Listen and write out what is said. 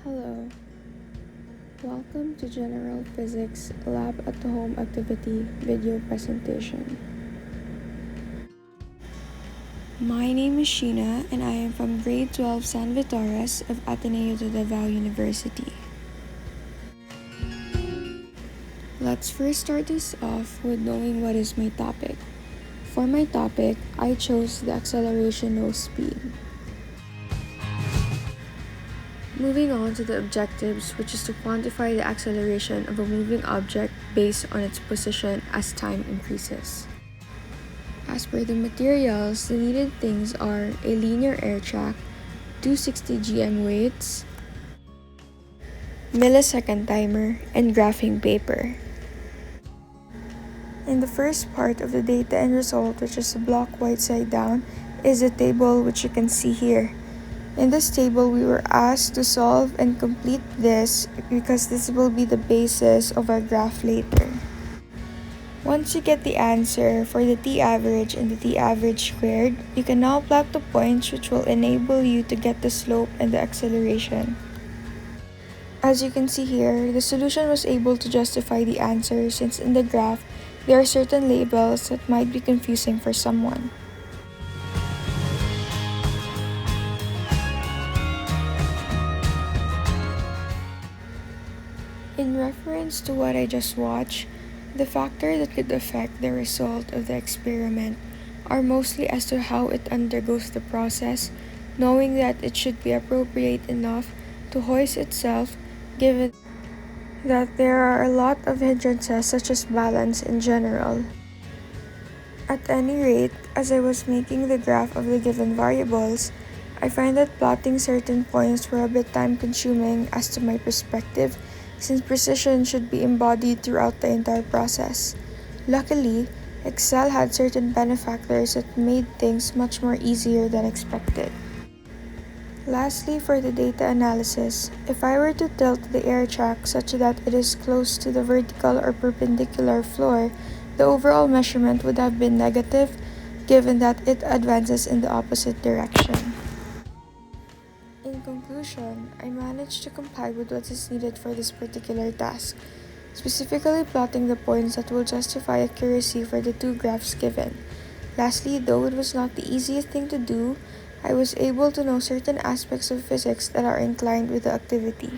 Hello, welcome to General Physics Lab at the Home Activity video presentation. My name is Sheena and I am from grade 12 San Vitores of Ateneo de Davao University. Let's first start this off with knowing what is my topic. For my topic, I chose the acceleration no speed. Moving on to the objectives, which is to quantify the acceleration of a moving object based on its position as time increases. As per the materials, the needed things are a linear air track, 260 GM weights, millisecond timer, and graphing paper. In the first part of the data and result, which is the block white side down, is a table which you can see here. In this table, we were asked to solve and complete this because this will be the basis of our graph later. Once you get the answer for the t-average and the t-average squared, you can now plot the points which will enable you to get the slope and the acceleration. As you can see here, the solution was able to justify the answer since in the graph, there are certain labels that might be confusing for someone. In reference to what I just watched, the factors that could affect the result of the experiment are mostly as to how it undergoes the process, knowing that it should be appropriate enough to hoist itself given that there are a lot of hindrances such as balance in general. At any rate, as I was making the graph of the given variables, I find that plotting certain points were a bit time-consuming as to my perspective, since precision should be embodied throughout the entire process. Luckily, Excel had certain benefactors that made things much more easier than expected. Lastly, for the data analysis, if I were to tilt the air track such that it is close to the vertical or perpendicular floor, the overall measurement would have been negative, given that it advances in the opposite direction. In conclusion, I managed to comply with what is needed for this particular task, specifically plotting the points that will justify accuracy for the two graphs given. Lastly, though it was not the easiest thing to do, I was able to know certain aspects of physics that are inclined with the activity.